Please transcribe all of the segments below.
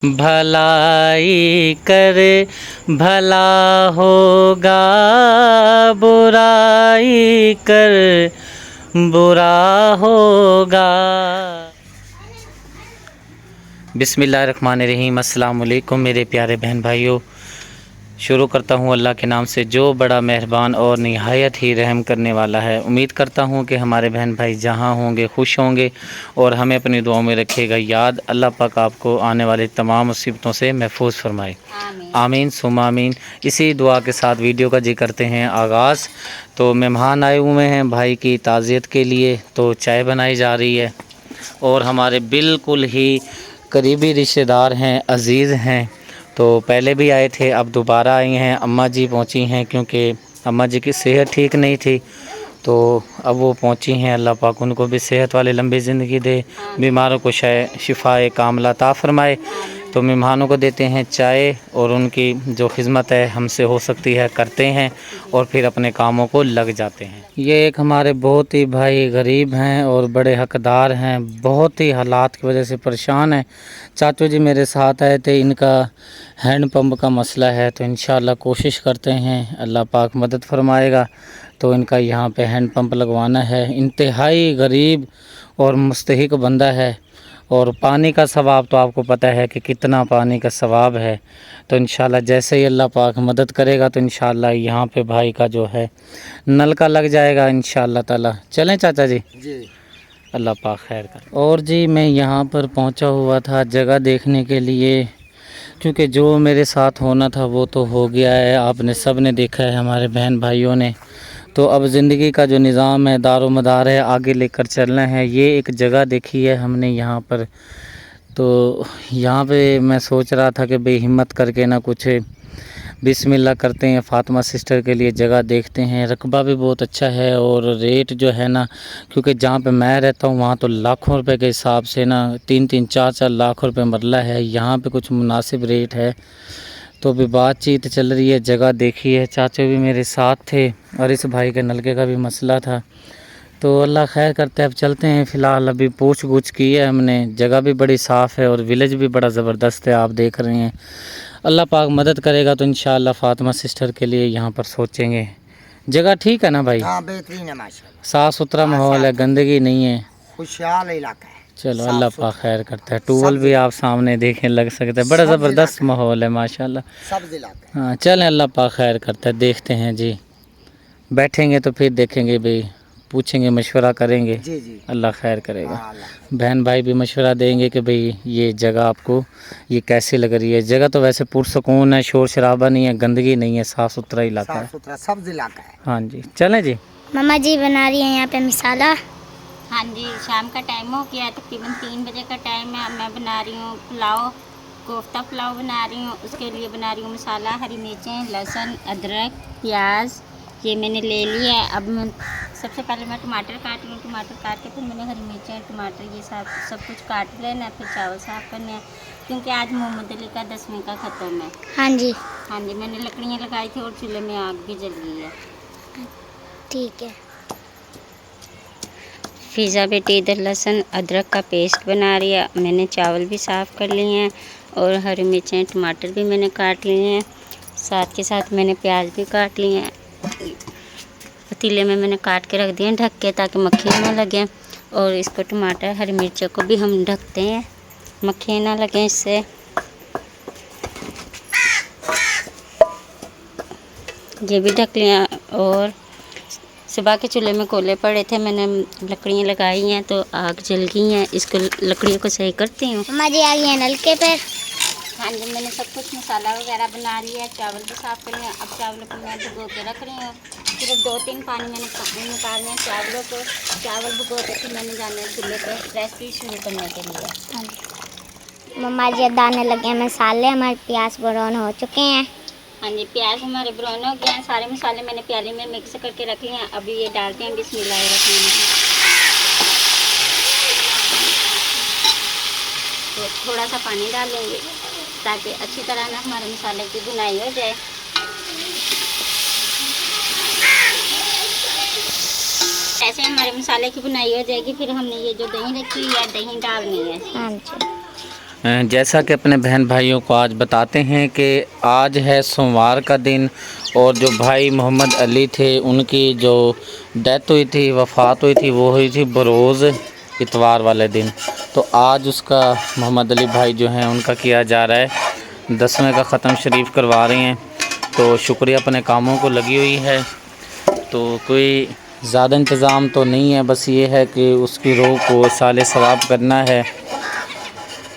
भलाई कर भला होगा, बुराई कर बुरा होगा। बिस्मिल्लाहिर्रहमानिर्रहीम। अस्सलाम वालेकुम मेरे प्यारे बहन भाइयों। शुरू करता हूँ अल्लाह के नाम से जो बड़ा मेहरबान और निहायत ही रहम करने वाला है। उम्मीद करता हूँ कि हमारे बहन भाई जहाँ होंगे खुश होंगे और हमें अपनी दुआओं में रखेगा याद। अल्लाह पाक आपको आने वाली तमाम मुसीबतों से महफूज फरमाए। आमीन सुम्मा आमीन। इसी दुआ के साथ वीडियो का जी करते हैं आगाज़। तो मेहमान आए हुए हैं भाई की ताज़ियत के लिए, तो चाय बनाई जा रही है और हमारे बिल्कुल ही करीबी रिश्तेदार हैं, अज़ीज़ हैं। तो पहले भी आए थे, अब दोबारा आए हैं। अम्मा जी पहुंची हैं क्योंकि अम्मा जी की सेहत ठीक नहीं थी, तो अब वो पहुंची हैं। अल्लाह पाक उनको भी सेहत वाली लंबी ज़िंदगी दे, बीमारों को शिफाए कामला अता फरमाए। तो मेहमानों को देते हैं चाय और उनकी जो खिदमत है हमसे हो सकती है करते हैं और फिर अपने कामों को लग जाते हैं। ये एक हमारे बहुत ही भाई गरीब हैं और बड़े हकदार हैं, बहुत ही हालात की वजह से परेशान हैं। चाचू जी मेरे साथ आए थे, इनका हैंड पंप का मसला है, तो इंशाल्लाह कोशिश करते हैं अल्लाह पाक मदद फरमाएगा। तो इनका यहाँ पे हैंड पंप लगवाना है। इंतहाई गरीब और मुस्तहिक बंदा है और पानी का सवाब तो आपको पता है कि कितना पानी का सवाब है। तो इंशाल्लाह जैसे ही अल्लाह पाक मदद करेगा तो इंशाल्लाह यहाँ पे भाई का जो है नल का लग जाएगा इंशाल्लाह ताला। चलें चाचा जी? अल्लाह पाक खैर कर। और जी मैं यहाँ पर पहुँचा हुआ था जगह देखने के लिए, क्योंकि जो मेरे साथ होना था वो तो हो गया है, आपने सब ने देखा है, हमारे बहन भाइयों ने। तो अब ज़िंदगी का जो निज़ाम है, दारो मदार है, आगे लेकर चलना है। ये एक जगह देखी है हमने यहाँ पर, तो यहाँ पे मैं सोच रहा था कि भाई हिम्मत करके ना कुछ बिस्मिल्लाह करते हैं, फ़ातिमा सिस्टर के लिए जगह देखते हैं। रकबा भी बहुत अच्छा है और रेट जो है ना, क्योंकि जहाँ पे मैं रहता हूँ वहाँ तो लाखों रुपए के हिसाब से ना 3-3 4-4 लाख रुपए मरला है। यहाँ पे कुछ मुनासिब रेट है। तो अभी बातचीत चल रही है, जगह देखी है, चाचा भी मेरे साथ थे और इस भाई के नलके का भी मसला था। तो अल्लाह खैर करते हैं, अब चलते हैं। फ़िलहाल अभी पूछ गुछ की है हमने, जगह भी बड़ी साफ़ है और विलेज भी बड़ा ज़बरदस्त है, आप देख रहे हैं। अल्लाह पाक मदद करेगा तो इंशाअल्लाह फ़ातिमा सिस्टर के लिए यहाँ पर सोचेंगे। जगह ठीक है ना भाई? हाँ बेहतरीन है माशाल्लाह, साफ़ सुथरा माहौल है, गंदगी नहीं है, खुशहाल इलाका है। चलो अल्लाह पाक खैर करता है। टूल भी आप सामने देखें लग सकता है, बड़ा ज़बरदस्त माहौल है माशाल्लाह। सब इलाका है। हाँ चलें, अल्लाह पाक खैर करता है, देखते हैं जी। बैठेंगे तो फिर देखेंगे भाई, पूछेंगे, मशवरा करेंगे। जी जी, अल्लाह खैर करेगा। हाँ बहन भाई भी मशवरा देंगे कि भाई ये जगह आपको ये कैसी लग रही है। जगह तो वैसे पुरसकून है, शोर शराबा नहीं है, गंदगी नहीं है, साफ़ सुथरा इलाका है, साफ सुथरा सब इलाका है। हाँ जी चलें जी। मम्मा जी बना रही हैं यहाँ पे मिसाला। हाँ जी, शाम का टाइम हो गया, तकरीबन 3 बजे का टाइम है। मैं बना रही हूँ पुलाव, कोफ्ता पुलाव बना रही हूँ। उसके लिए बना रही हूँ मसाला, हरी मिर्चें, लहसुन, अदरक, प्याज ये मैंने ले लिया है। अब सबसे पहले मैं टमाटर काट रही हूँ। टमाटर काट के फिर मैंने हरी मिर्चें, टमाटर ये सब कुछ काट लेना है। फिर चावल साफ़ करने हैं क्योंकि आज मोहम्मद अली का 10वीं का ख़त्म है। हाँ जी हाँ जी, मैंने लकड़ियाँ लगाई थी और चूल्हे में आग भी जल गई है। ठीक है। फ़िज़ा बेटी इधर लहसुन अदरक का पेस्ट बना रही है। मैंने चावल भी साफ़ कर लिए हैं और हरी मिर्चें टमाटर भी मैंने काट लिए हैं, साथ के साथ मैंने प्याज भी काट लिए हैं। पतीले में मैंने काट के रख दिए ढक के, ताकि मक्खियाँ ना लगें। और इसको टमाटर हरी मिर्चों को भी हम ढकते हैं, मक्खियाँ ना लगें इससे। ये भी ढक लिया। और सुबह के चूल्हे में कोले पड़े थे, मैंने लकड़ियाँ लगाई हैं तो आग जल गई हैं। इसको लकड़ियों को सही करती हूँ। मम्मा जी आ गई हैं नलके पर। हाँ जी, मैंने सब कुछ मसाला वगैरह बना लिया है, चावल भी साफ़ कर लिया। अब चावलों को मैं भिगो के रख रही हूँ। सिर्फ 2-3 पानी मैंने निकालने हैं चावलों को। चावल भिगो के फिर मैंने जाना है चूल्हे पर रेसिपी शुरू करने के लिए। हाँ जी मम्मा जी अब डालने लगे हैं मसाले, हमारे प्याज ब्राउन हो चुके हैं। हाँ जी, प्याज हमारे ब्राउन हो गए हैं। सारे मसाले मैंने प्याली में मिक्स करके रख लिए हैं। अभी ये डालते हैं बिस्मिल्लाहिर्रहमानिर्रहीम। तो थोड़ा सा पानी डालेंगे ताकि अच्छी तरह ना हमारे मसाले की भुनाई हो जाए। ऐसे हमारे मसाले की भुनाई हो जाएगी, फिर हमने ये जो दही रखी है दही डालनी है। हाँ जी जैसा कि अपने बहन भाइयों को आज बताते हैं कि आज है सोमवार का दिन और जो भाई मोहम्मद अली थे उनकी जो डेथ हुई थी, वफ़ात हुई थी, वो हुई थी बरोज़ इतवार वाले दिन। तो आज उसका मोहम्मद अली भाई जो हैं उनका किया जा रहा है, 10वें का ख़त्म शरीफ करवा रहे हैं। तो शुक्रिया, अपने कामों को लगी हुई है। तो कोई ज़्यादा इंतज़ाम तो नहीं है, बस ये है कि उसकी रूह को साले सवाब करना है।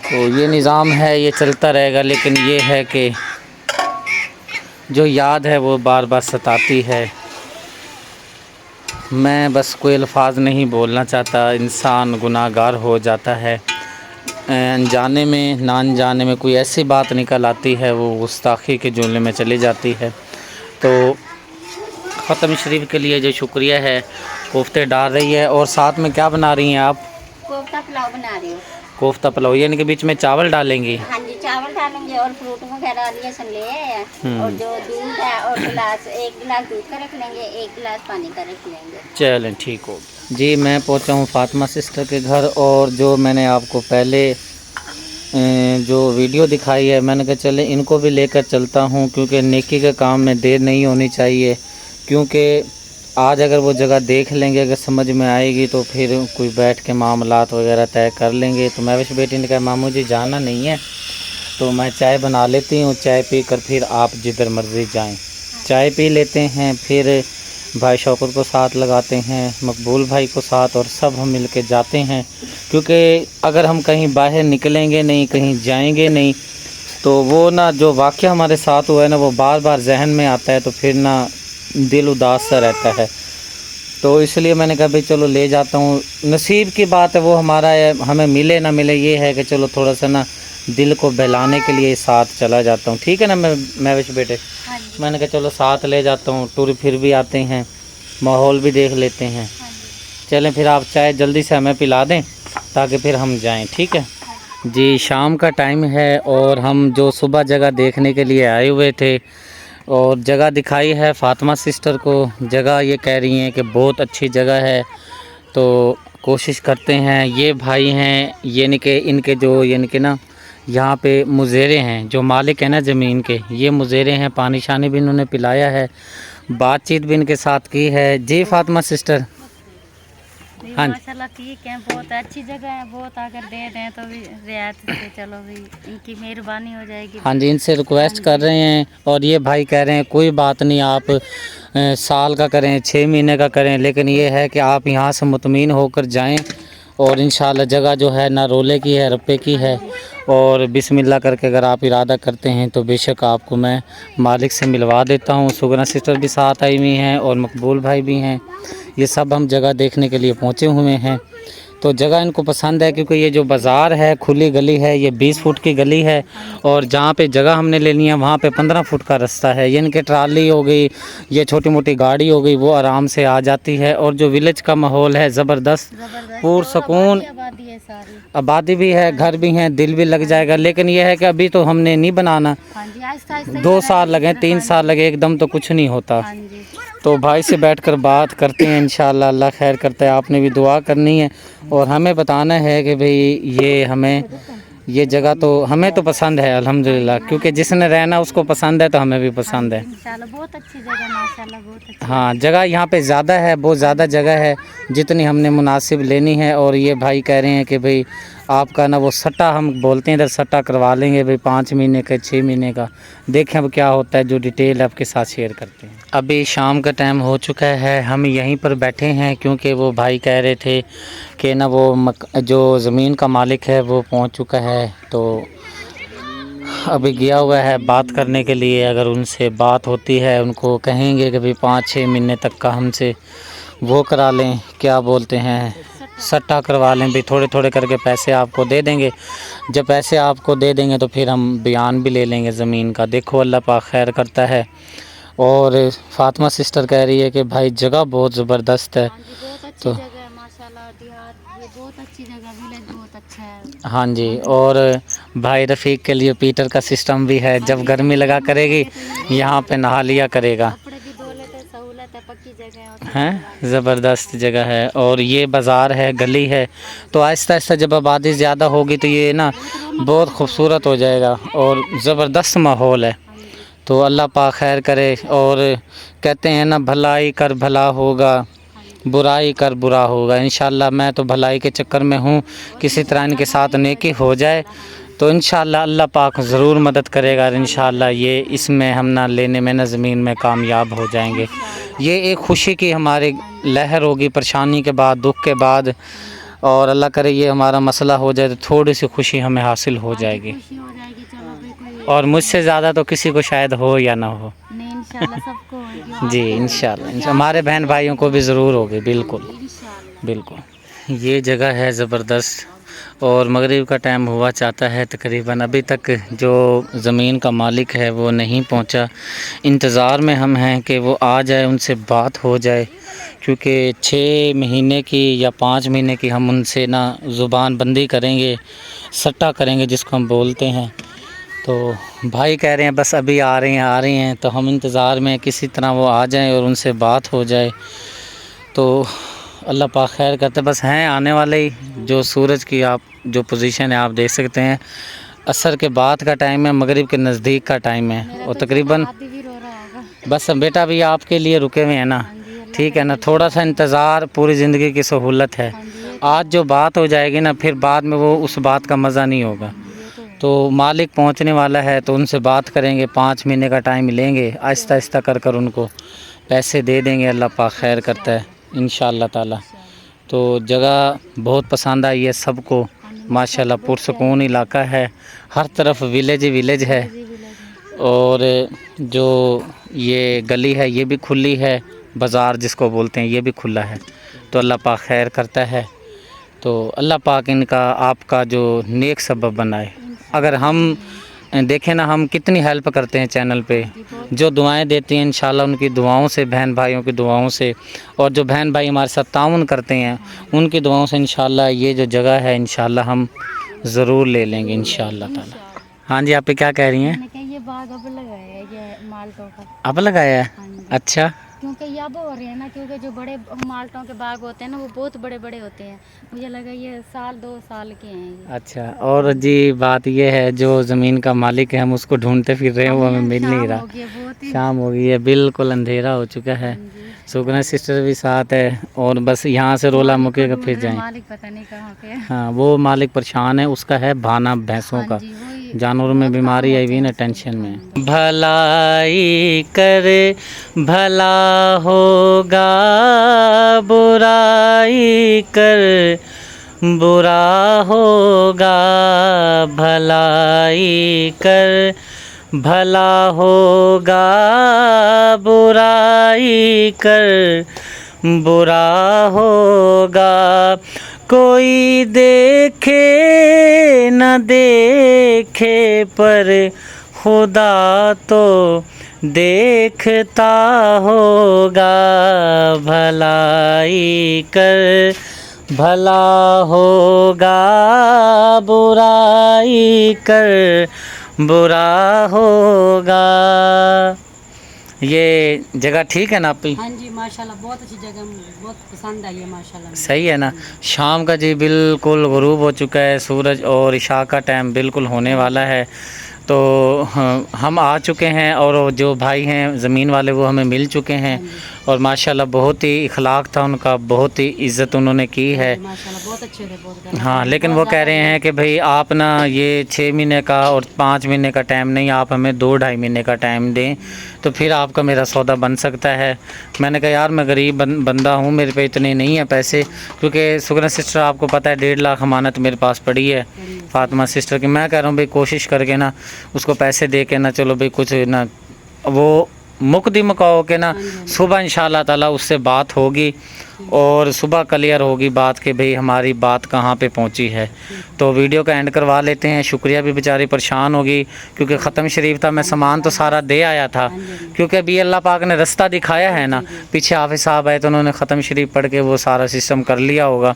तो ये निज़ाम है, ये चलता रहेगा। लेकिन ये है कि जो याद है वो बार बार सताती है। मैं बस कोई अल्फाज नहीं बोलना चाहता, इंसान गुनाहगार हो जाता है, अनजाने में ना अनजाने में कोई ऐसी बात निकल आती है, वो गुस्ताखी के जुमले में चली जाती है। तो ख़त्म शरीफ के लिए जो शुक्रिया है, कोफ्ते डाल रही है। और साथ में क्या बना रही हैं आप? कोफ्ता पुलाव बना रही हूँ। कोफ्ता पुलाव, यानी कि बीच में चावल डालेंगी? हाँ जी, चावल डालेंगे और फ्रूट वगैरह लहसुन ले आए हैं और जो दूध है और गिलास, 1 गिलास दूध का रख लेंगे, 1 गिलास पानी का रख लेंगे। चलें, ठीक हो जी। मैं पहुंचा हूं फातिमा सिस्टर के घर और जो मैंने आपको पहले जो वीडियो दिखाई है, मैंने कहा चले इनको भी लेकर चलता हूं, क्योंकि नेकी के काम में देर नहीं होनी चाहिए। क्योंकि आज अगर वो जगह देख लेंगे, अगर समझ में आएगी तो फिर कोई बैठ के मामलात वगैरह तय कर लेंगे। तो महविश बेटी ने कहा मामू जी जाना नहीं है, तो मैं चाय बना लेती हूँ, चाय पी कर फिर आप जिधर मर्ज़ी जाएं। चाय पी लेते हैं, फिर भाई शौकत को साथ लगाते हैं, मकबूल भाई को साथ, और सब हम मिल के जाते हैं। क्योंकि अगर हम कहीं बाहर निकलेंगे नहीं, कहीं जाएंगे नहीं, तो वो ना जो वाक़या हमारे साथ हुआ है ना, वो बार बार जहन में आता है, तो फिर ना दिल उदास सा रहता है। तो इसलिए मैंने कहा भाई चलो ले जाता हूँ। नसीब की बात है वो हमारा है, हमें मिले ना मिले, ये है कि चलो थोड़ा सा ना दिल को बहलाने के लिए साथ चला जाता हूँ। ठीक है ना मैं विश बेटे? मैंने कहा चलो साथ ले जाता हूँ, टूर फिर भी आते हैं, माहौल भी देख लेते हैं। चलें फिर आप चाय जल्दी से हमें पिला दें ताकि फिर हम जाएं। ठीक है जी। शाम का टाइम है और हम जो सुबह जगह देखने के लिए आए हुए थे और जगह दिखाई है फातिमा सिस्टर को। जगह ये कह रही हैं कि बहुत अच्छी जगह है, तो कोशिश करते हैं। ये भाई हैं, यानी कि इनके जो यानी कि ना यहाँ पे मुज़ेरे हैं, जो मालिक है ना ज़मीन के, ये मुज़ेरे हैं। पानी शानी भी इन्होंने पिलाया है, बातचीत भी इनके साथ की है। जी फातिमा सिस्टर? हाँ माशाल्लाह ठीक है, बहुत अच्छी जगह है, बहुत अगर दे दें तो भी रियायत से चलो भी इनकी मेहरबानी हो जाएगी। हाँ जी, इनसे रिक्वेस्ट कर रहे हैं। और ये भाई कह रहे हैं कोई बात नहीं, आप साल का करें, 6 महीने का करें, लेकिन ये है कि आप यहाँ से मुतमईन होकर जाएं। और इंशाल्लाह जगह जो है ना रोले की है, रुपए की है। और बिस्मिल्लाह करके अगर आप इरादा करते हैं तो बेशक आपको मैं मालिक से मिलवा देता हूँ। सुगना सिस्टर भी साथ आई हुई हैं और मकबूल भाई भी हैं। ये सब हम जगह देखने के लिए पहुँचे हुए हैं। तो जगह इनको पसंद है, क्योंकि ये जो बाज़ार है, खुली गली है, ये 20 फुट की गली है। और जहाँ पे जगह हमने लेनी है वहाँ पे 15 फुट का रास्ता है, यानी कि ट्राली हो गई, ये छोटी मोटी गाड़ी हो गई, वो आराम से आ जाती है। और जो विलेज का माहौल है ज़बरदस्त, पुरसकून, आबादी भी है, घर भी हैं, दिल भी लग जाएगा। लेकिन यह है कि अभी तो हमने नहीं बनाना, 2 साल लगे, 3 साल लगे, एकदम तो कुछ नहीं होता। तो भाई से बैठकर बात करते हैं, इंशाल्लाह अल्लाह खैर करता है। आपने भी दुआ करनी है और हमें बताना है कि भाई ये हमें ये जगह तो हमें तो पसंद है अल्हम्दुलिल्लाह, क्योंकि जिसने रहना उसको पसंद है तो हमें भी पसंद है। इंशाल्लाह बहुत अच्छी जगह, माशाल्लाह बहुत अच्छी। हाँ, जगह यहाँ पे ज़्यादा है, बहुत ज़्यादा जगह है, जितनी हमने मुनासिब लेनी है। और ये भाई कह रहे हैं कि भाई आपका ना वो सट्टा, हम बोलते हैं इधर सट्टा करवा लेंगे भाई, 5 महीने का, 6 महीने का। देखें अब क्या होता है, जो डिटेल आपके साथ शेयर करते हैं। अभी शाम का टाइम हो चुका है, हम यहीं पर बैठे हैं, क्योंकि वो भाई कह रहे थे कि ना वो जो ज़मीन का मालिक है वो पहुंच चुका है, तो अभी गया हुआ है बात करने के लिए। अगर उनसे बात होती है, उनको कहेंगे कि भाई 5-6 महीने तक का हमसे वो करा लें, क्या बोलते हैं, सट्टा करवा लें भी, थोड़े थोड़े करके पैसे आपको दे देंगे। जब पैसे आपको दे देंगे तो फिर हम बयान भी ले लेंगे ज़मीन का। देखो अल्लाह पाक खैर करता है। और फातिमा सिस्टर कह रही है कि भाई जगह बहुत ज़बरदस्त है। तो माशाल्लाह देहात ये बहुत अच्छी जगह, विलेज बहुत अच्छा है। हाँ जी, और भाई रफ़ीक के लिए पीटर का सिस्टम भी है, जब गर्मी लगा करेगी यहाँ पे नहा लिया करेगा। कपड़े भी धो लेते, सहूलत है, पक्की हैं, ज़बरदस्त जगह है। और ये बाज़ार है, गली है, तो आहिस्ता आहिस्ता जब आबादी ज़्यादा होगी तो ये ना बहुत खूबसूरत हो जाएगा और ज़बरदस्त माहौल है। तो अल्लाह पाक खैर करे। और कहते हैं ना, भलाई कर भला होगा, बुराई कर बुरा होगा। इंशाल्लाह मैं तो भलाई के चक्कर में हूँ, किसी तरह इनके साथ नेकी हो जाए तो इंशाल्लाह अल्लाह पाक ज़रूर मदद करेगा। और इंशाल्लाह ये इसमें हम ना लेने में ना ज़मीन में कामयाब हो जाएंगे। ये एक खुशी की हमारी लहर होगी, परेशानी के बाद, दुख के बाद। और अल्लाह करे ये हमारा मसला हो जाए तो थोड़ी सी खुशी हमें हासिल हो जाएगी। और मुझसे ज़्यादा तो किसी को शायद हो या ना हो। नहीं, इंशाल्लाह सबको होगी। जी इंशाल्लाह हमारे बहन भाइयों को भी ज़रूर होगी। बिल्कुल बिल्कुल। ये जगह है ज़बरदस्त। और मगरिब का टाइम हुआ चाहता है तकरीबन, अभी तक जो ज़मीन का मालिक है वो नहीं पहुंचा। इंतज़ार में हम हैं कि वो आ जाए, उनसे बात हो जाए, क्योंकि 6 महीने की या 5 महीने की हम उनसे ना ज़ुबान बंदी करेंगे, सट्टा करेंगे जिसको हम बोलते हैं। तो भाई कह रहे हैं बस अभी आ रहे हैं, तो हम इंतज़ार में किसी तरह वो आ जाएं और उनसे बात हो जाए तो अल्लाह पाक खैर करते। बस हैं आने वाले ही। जो सूरज की आप जो पोजीशन है आप देख सकते हैं, असर के बाद का टाइम है, मगरिब के नज़दीक का टाइम है। और तकरीबन बस बेटा भी आपके लिए रुके हुए हैं ना, ठीक है ना। थोड़ा सा इंतज़ार पूरी ज़िंदगी की सहूलत है। आज जो बात हो जाएगी ना, फिर बाद में वो उस बात का मज़ा नहीं होगा। तो मालिक पहुंचने वाला है तो उनसे बात करेंगे, 5 महीने का टाइम लेंगे, आहिस्ता आहिस्ता कर उनको पैसे दे देंगे। अल्लाह पाक खैर करता है इंशाअल्लाह ताला। तो जगह बहुत पसंद आई है सबको माशाल्लाह, पुरसकून इलाका है, हर तरफ विलेज ही विलेज है। और जो ये गली है ये भी खुली है, बाज़ार जिसको बोलते हैं ये भी खुला है। तो अल्लाह पाक खैर करता है। तो अल्लाह पाक इनका आपका जो नेक सबब बनाए। अगर हम देखें ना, हम कितनी हेल्प करते हैं चैनल पे, जो दुआएं देती हैं इंशाल्लाह उनकी दुआओं से, बहन भाइयों की दुआओं से, और जो बहन भाई हमारे साथ ताउन करते हैं उनकी दुआओं से इंशाल्लाह ये जो जगह है इंशाल्लाह हम ज़रूर ले लेंगे इंशाल्लाह ताला। हाँ जी, आप क्या कह रही हैं? मैंने कहा ये बाग अब लगाया है, ये माल्टों का अब लगाया है? हाँ जी। अच्छा, क्योंकि ये अब हो रहे हैं ना, क्योंकि जो बड़े माल्टों के बाग होते हैं ना वो बहुत बड़े बड़े होते हैं। मुझे लगा ये 1-2 साल के हैं ये। अच्छा। और जी बात ये है, जो ज़मीन का मालिक है हम उसको ढूंढते फिर रहे हैं, वो हमें मिल नहीं रहा। शाम हो गई है, बिल्कुल अंधेरा हो चुका है। सुगना सिस्टर भी साथ है। और बस यहाँ से रोला मुकेगा फिर जाएं। मालिक पता नहीं कहाँ पे है। हाँ, वो मालिक परेशान है, उसका है भाना भैंसों का, जानवरों में बीमारी आई हुई ना, टेंशन में। भलाई करे भला होगा, बुराई कर बुरा होगा, भलाई कर भला होगा, बुराई कर बुरा होगा। कोई देखे न देखे पर खुदा तो देखता होगा, भलाई कर भला होगा, बुराई कर बुरा होगा। ये जगह ठीक है ना आपकी? हाँ जी माशाल्लाह, बहुत अच्छी जगह, बहुत पसंद आई है माशाल्लाह। सही है ना। शाम का जी बिल्कुल गुरूब हो चुका है सूरज, और इशा का टाइम बिल्कुल होने वाला है। तो हम आ चुके हैं, और जो भाई हैं ज़मीन वाले वो हमें मिल चुके हैं। और माशाल्लाह बहुत ही इखलाक था उनका, बहुत ही इज़्ज़त उन्होंने की है माशाल्लाह, बहुत अच्छे थे, बहुत। हाँ, लेकिन वो कह रहे हैं कि भाई आप ना ये 6 महीने का और 5 महीने का टाइम नहीं, आप हमें 2-2.5 महीने का टाइम दें तो फिर आपका मेरा सौदा बन सकता है। मैंने कहा यार मैं गरीब बंदा हूँ, मेरे पे इतने नहीं है पैसे, क्योंकि सुगना सिस्टर आपको पता है 1.5 लाख अमानत मेरे पास पड़ी है फातिमा सिस्टर की। मैं कह रहा हूँ भाई कोशिश करके ना उसको पैसे दे के ना, चलो भाई कुछ ना वो मुकदी मकाओ के ना, सुबह इंशाल्लाह ताला उससे बात होगी और सुबह क्लियर होगी बात कि भाई हमारी बात कहाँ पे पहुँची है। तो वीडियो का एंड करवा लेते हैं। शुक्रिया भी बेचारी परेशान होगी क्योंकि ख़त्म शरीफ था, मैं सामान तो सारा दे आया था, क्योंकि अभी अल्लाह पाक ने रास्ता दिखाया है ना। पीछे हाफिज़ साहब आए तो उन्होंने ख़त्म शरीफ पढ़ के वो सारा सिस्टम कर लिया होगा।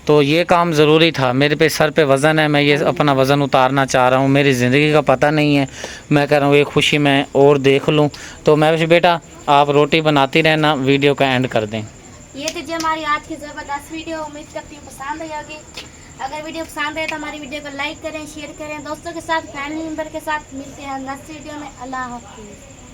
तो ये काम ज़रूरी था। मेरे पे सर पे वज़न है, मैं ये अपना वज़न उतारना चाह रहा हूँ। मेरी ज़िंदगी का पता नहीं है, मैं कह रहा हूँ ये खुशी मैं और देख लूँ। तो मैं वैसे बेटा आप रोटी बनाती रहना, वीडियो का एंड कर दें। ये थी जी हमारी आज की ज़बरदस्त वीडियो। उम्मीद करती हूँ पसंद आई होगी। अगर वीडियो पसंद आए तो हमारी वीडियो को लाइक करें, शेयर करें, दोस्तों के साथ, फैमिली मेम्बर के साथ। मिलते हैं नेक्स्ट वीडियो में। अल्लाह हाफिज़।